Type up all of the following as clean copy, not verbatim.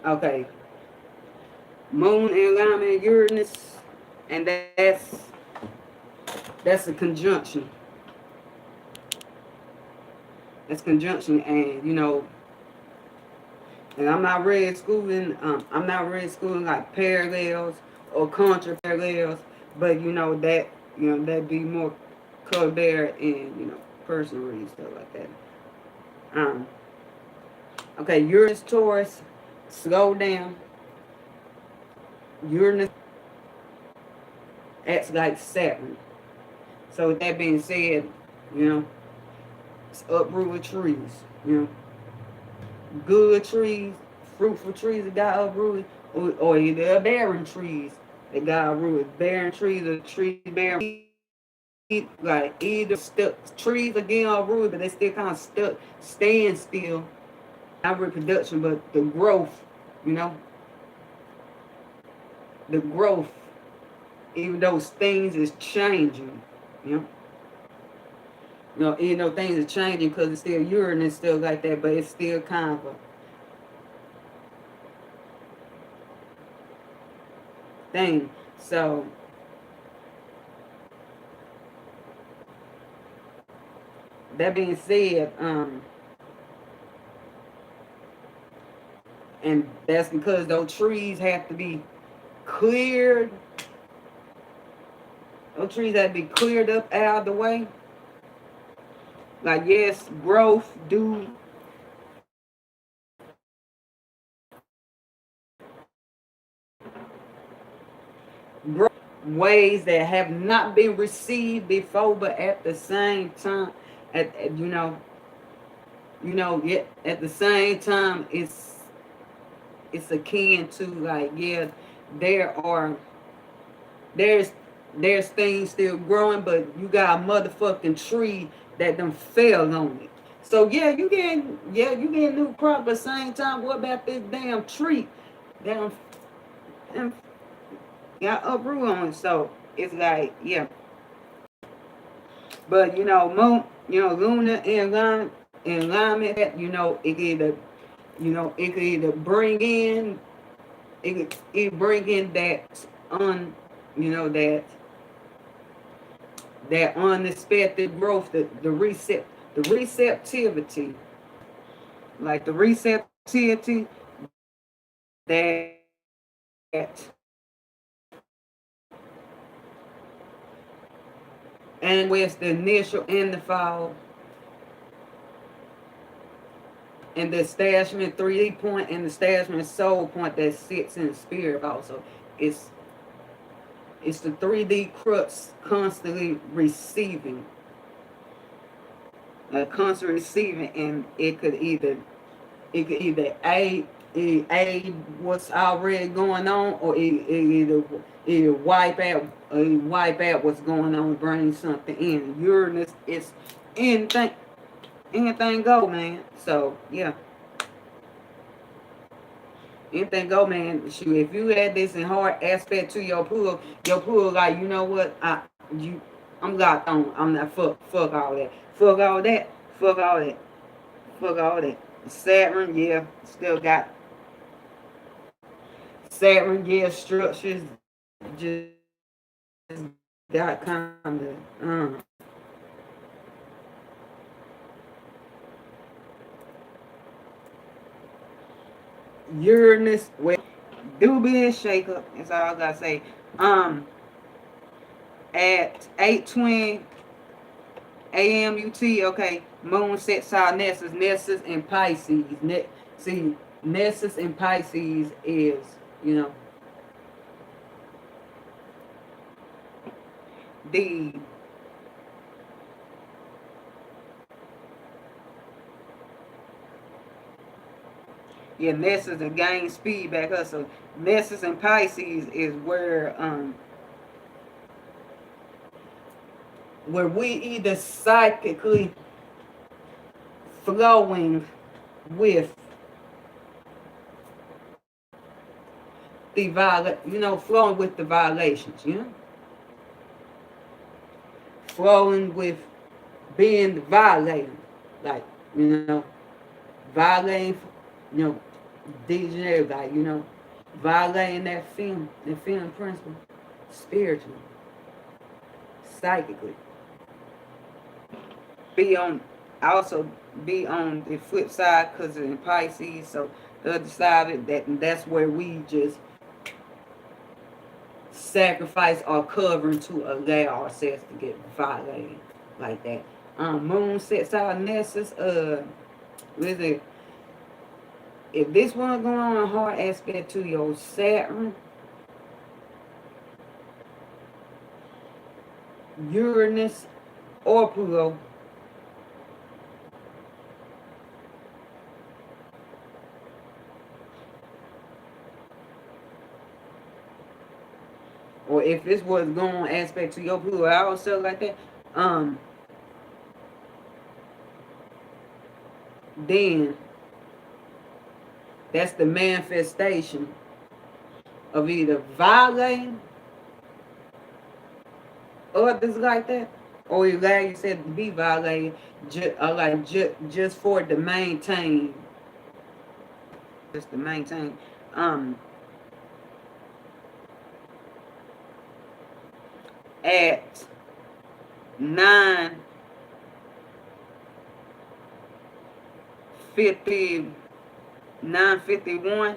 Okay, Moon in alignment Uranus, and that's a conjunction. That's conjunction, and and I'm not really schooling like parallels or contra parallels, but that be more color bear and personal reading stuff like that. Um, okay, Uranus Taurus, slow down. Uranus acts like Saturn. So with that being said, you know, it's uprooted trees. Good trees, fruitful trees that got uprooted, or either barren trees that got uprooted. Barren trees or trees barren, like either stuck trees are getting uprooted, but they still kind of stuck, staying still. Not reproduction, but the growth. You know, the growth. Even though things is changing, you know. Even though things are changing because it's still urine and still like that, but it's still kind of a thing. So that being said, and that's because those trees have to be cleared. Those trees have to be cleared up out of the way. Like yes, growth do growth ways that have not been received before, but at the same time, at yet at the same time, it's akin to like there are there's there's things still growing, but you got a motherfucking tree that done fell on it. So you getting new crop, but at the same time, what about this damn tree that done got uproot on it? So it's like but moon, lunar in alignment, it could either it could either bring in it bring in that un you know that unexpected growth, the receptivity, like the receptivity that and with the initial and the fall and the establishment 3D point and the establishment soul point that sits in the spirit also. It's it's the 3D crux constantly receiving, constantly receiving, and it could either aid what's already going on, or either wipe out what's going on, bring something in. Uranus is anything go, man. So yeah, anything go, man. Shoot, if you had this in hard aspect to your pool, like what, I'm locked on. I'm not fuck all that. Fuck all that. Fuck all that. Fuck all that. Saturn, yeah, still got Saturn, yeah, structures just got Uranus. Well, do be a shake up. That's all I gotta say. Um, at 8:20 a.m. UT. Okay, moon sets out Nessus and Pisces. See, Nessus and Pisces is you know the Nessus to gain speed back up. So Nessus and Pisces is where we either psychically flowing with flowing with the violations, flowing with being violated, like, violating, you know, degenerate, like, violating that film principle, spiritually, psychically. Be on, also be on the flip side, because in Pisces, so the other side of it, that's where we just sacrifice our covering to allow ourselves to get violated like that. Moon sets our Nessus, with it, if this one going on a hard aspect to your Saturn, Uranus, or Pluto, or if this was going on aspect to your Pluto, I also like that, then that's the manifestation of either violating others like that, or you like you said to be violated, just for it to maintain, just to maintain. At 9:50, 9:51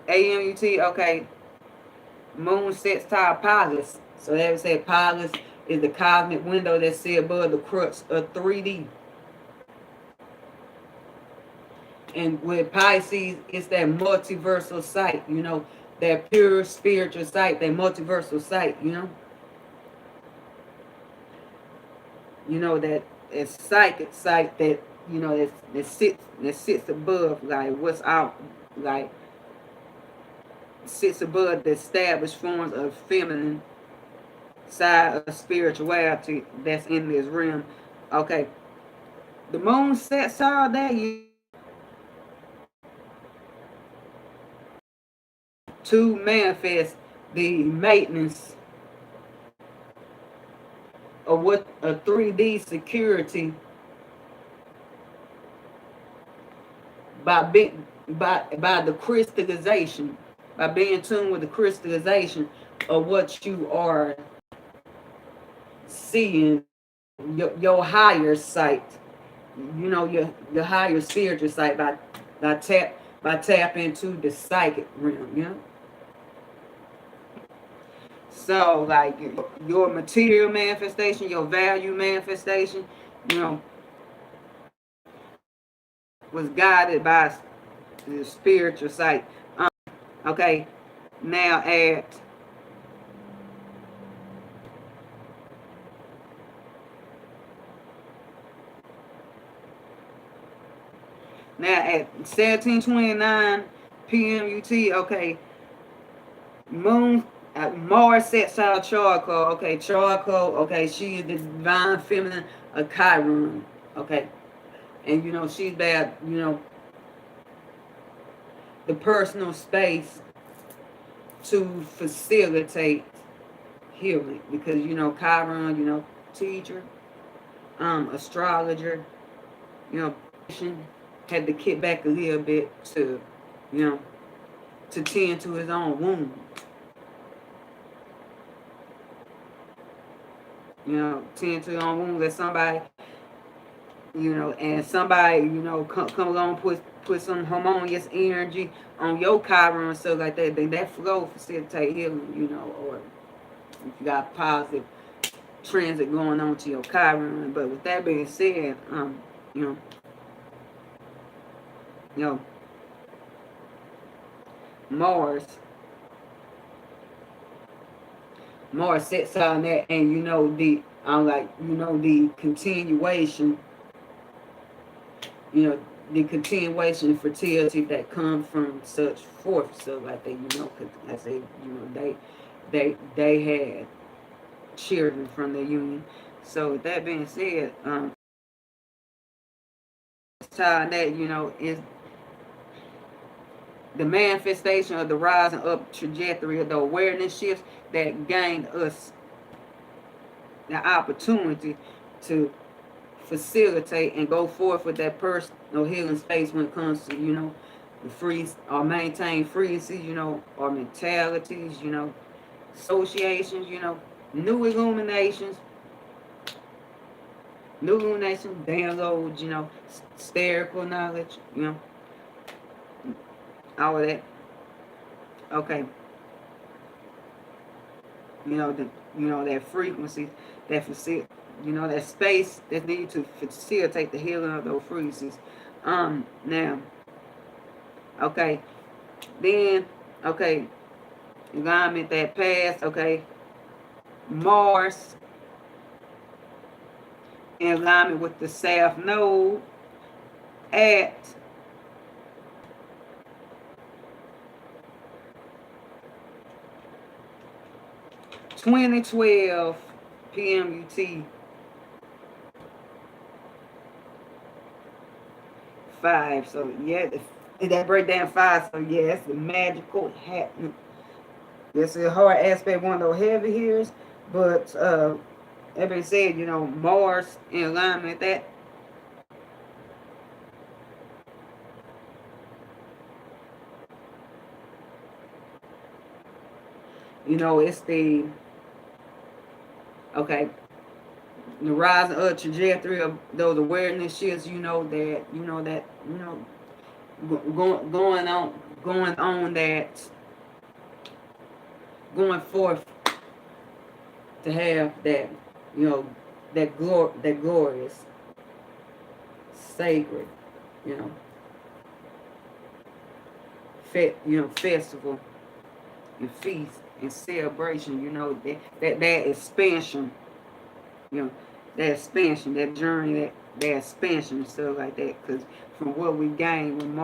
a.m. UT. Okay, moon sets toward Pilus. So they would say Pilus is the cosmic window that sits above the crux of 3D. And with Pisces, it's that multiversal sight, that pure spiritual sight, that multiversal sight, that it's psychic sight that, that sits above, like what's out, like sits above the established forms of feminine side of spirituality that's in this realm. Okay, the moon sets all that to manifest the maintenance of what a 3D security by the crystallization, by being tuned with the crystallization of what you are seeing, your higher sight, your higher spiritual sight, by tap into the psychic realm. So like your material manifestation, your value manifestation, you know, was guided by the spiritual sight. Okay, now at 17:29 p.m. UT. Okay, Moon. Mars sets out charcoal. Okay, charcoal. Okay, she is the divine feminine of Chiron. Okay, and she's that the personal space to facilitate healing, because Chiron, teacher, astrologer, you know had to kick back a little bit to you know to tend to his own wound, tend to his own wound. Let somebody, and somebody, come along, put some harmonious energy on your Chiron and stuff like that, then that flow facilitate healing, or if you got positive transit going on to your Chiron. But with that being said, you know, you know, Mars, Mars sits on that, and the continuation, the continuation of fertility that comes from such forth. So like that, because I say, they had children from their union. So with that being said, that, is the manifestation of the rising up trajectory of the awareness shifts that gained us the opportunity to facilitate and go forth with that personal healing space when it comes to, the free or maintain frequencies, or mentalities, associations, new illuminations, downloads, spherical knowledge, all of that. Okay. That frequency, that space that need to facilitate the healing of those frequencies. Now, okay, then, okay, alignment that passed, okay, Mars in alignment with the South Node at 2012 p.m. UT 5. So yeah, that breakdown 5. So yeah, it's the magical happening. It's a hard aspect, one of those heavy hitters, but that being said, Mars in alignment with that. It's the okay, the rising up trajectory of those awareness shifts. Going on that, going forth to have that, that glorious, sacred, you know, festival and feast and celebration. That expansion, you know, that expansion, that journey, that expansion and stuff like that. Because from what we gained when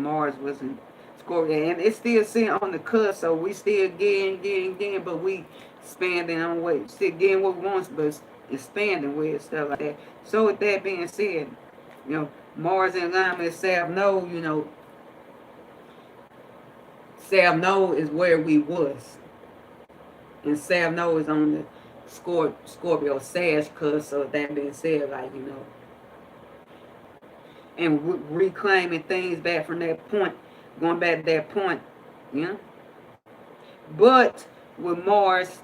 Mars was in Scorpio, and it's still sitting on the cusp, so we still getting, but we expanding on what, still getting what we want, but expanding with stuff like that. So with that being said, Mars in alignment with South Node, South Node is where we was, and South Node is on the Scorpio Sag cusp. So with that being said, and reclaiming things back from that point, going back to that point, But with Mars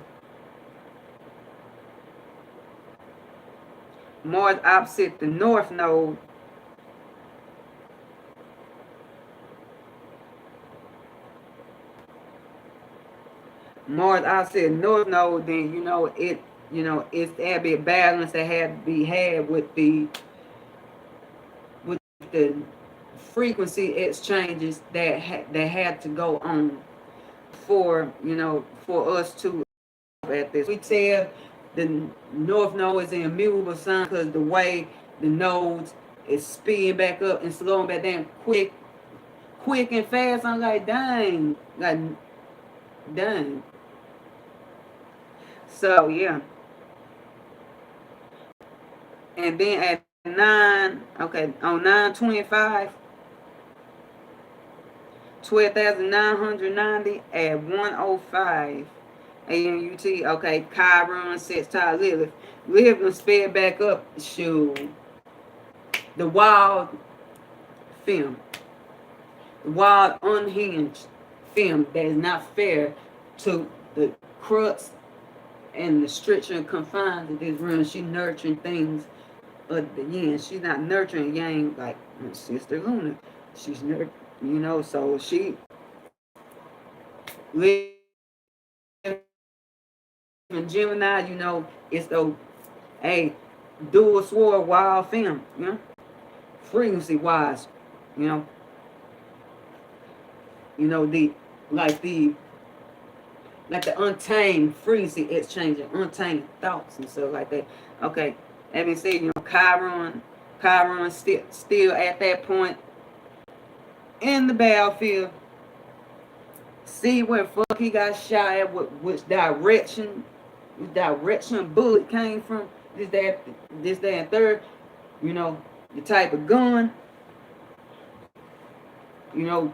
opposite the North Node, then it's there be a balance that had to be had with the frequency exchanges that had to go on for us to at this. We tell the North Node is an immutable sign because the way the nodes is speeding back up and slowing back down quick and fast. I'm like, dang. So yeah. And then at 9/25, 12,990 at 1:05 a.m. UT. Okay, Chiron sets tile Lilith. Lilith sped back up. Shoot. The wild Femme. The wild unhinged Femme that is not fair to the crux and the structure and confines of this realm. She nurturing things of the yin. She's not nurturing yang like Sister Luna. She's nurturing, so she lives in Gemini, it's the dual sword wild Femme, frequency wise, the the untamed frequency exchanging, untamed thoughts and stuff like that. Okay, that being said, Chiron still at that point in the battlefield. See where fuck he got shot at, which direction bullet came from. This, that, and third. The type of gun.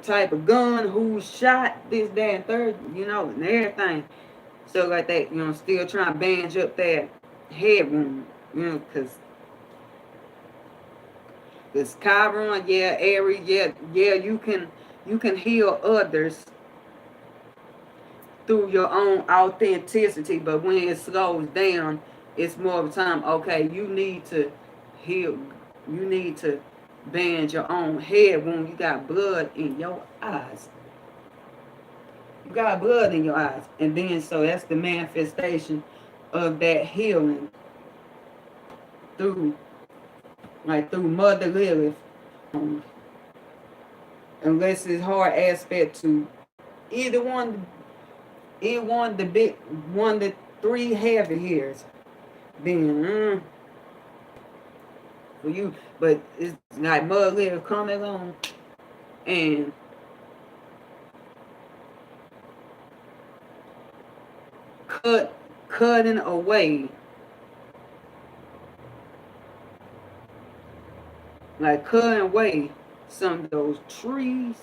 Type of gun, who shot, this, that, and third, and everything. So like that, still trying to bandage up that head wound, because This Chiron, yeah, Aries, yeah, you can heal others through your own authenticity, but when it slows down, it's more of a time, okay, you need to heal, you need to bend your own head when you got blood in your eyes. You got blood in your eyes. And then so that's the manifestation of that healing through through Mother Lilith. Unless it's hard aspect to either one, the big one, the three heavy hairs, then for you. But it's like Mother Lilith coming along and cutting away, cutting away some of those trees,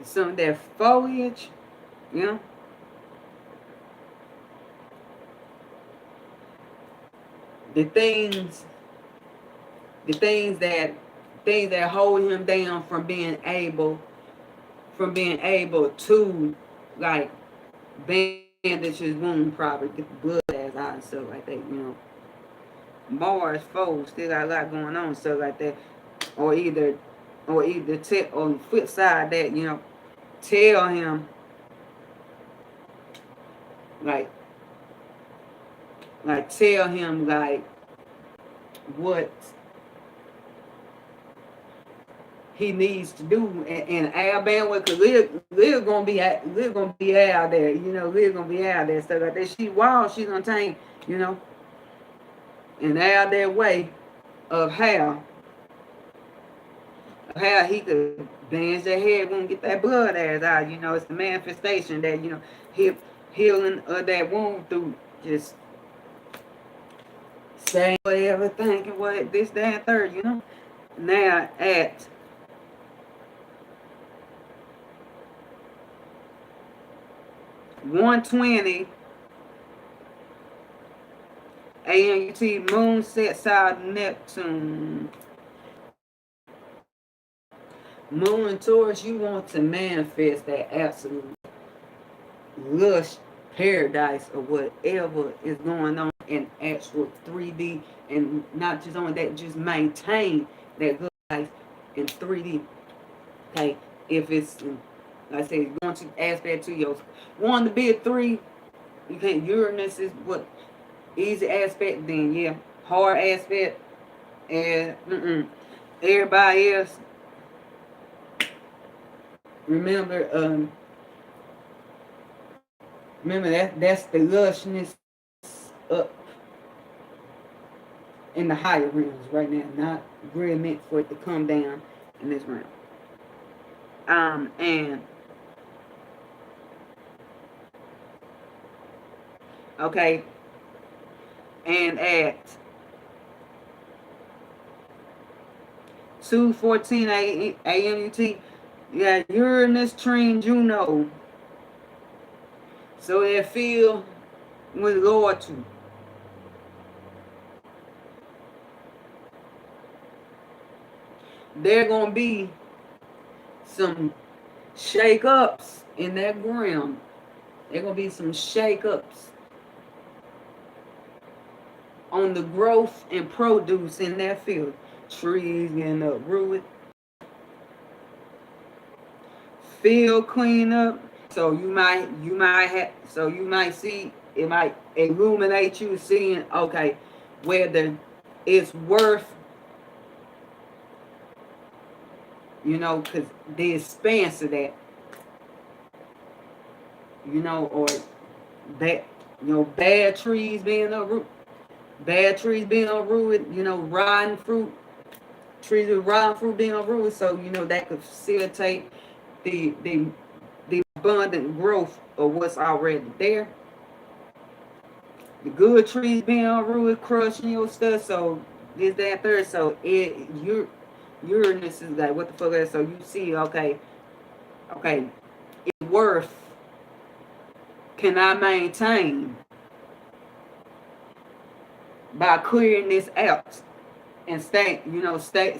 some of that foliage, you know, the things, that hold him down from being able, to like bandage his wound, probably get the blood as out and stuff like that, you know. Mars foes still got a lot going on, stuff like that. Or either on the flip side that, you know, tell him like tell him what he needs to do, and Alabama, because Liv gonna be out there, you know. Liv gonna be out there, stuff like that. She wild, she's gonna take, you know, and out their way of how he could bend their head when get that blood as out, you know. It's the manifestation that, you know, healing of that wound through just saying whatever, thinking what this, that, and third, you know. Now at 1:20 AMUT, moon set side Neptune. Moon and Taurus, you want to manifest that absolute lush paradise of whatever is going on in actual 3D, and not just only that, just maintain that good life in 3D. Okay, if it's, like I say, going to aspect to your one, the big three, you can't. Uranus is what easy aspect, then yeah, hard aspect, and everybody else. Remember, that's the lushness up in the higher realms right now, not really meant for it to come down in this realm. And okay, and at 2:14 a.m. UT, you got Uranus trine Juno. So they feel with Lord too. There gonna be some shake-ups in that ground. There gonna be some shake-ups on the growth and produce in that field. Trees getting uprooted, field cleanup. So you might see, it might illuminate you seeing, okay, whether it's worth, you know, because the expanse of that, you know, or that, you know, bad trees being uprooted, you know, rotten fruit, trees with rotten fruit being uprooted, so, you know, that could facilitate the abundant growth of what's already there. The good trees being uprooted, crushing your stuff, so this, that, third, so Uranus is like, what the fuck is that? So you see, okay, it's worth, can I maintain by clearing this out? and stay, you know, stay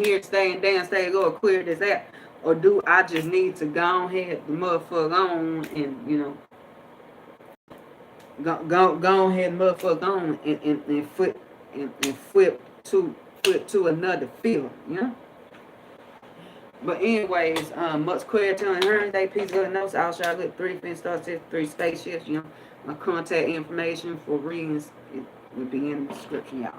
here, staying down, stay go clear this out, or do I just need to go ahead the motherfucker on and you know go ahead and motherfucker on and flip to another field, you know. But anyways, much clarity on Hermes Day, peace, good notes. I'll show you 3 fin stars, 3 spaceships, you know. My contact information for readings it will be in the description, y'all.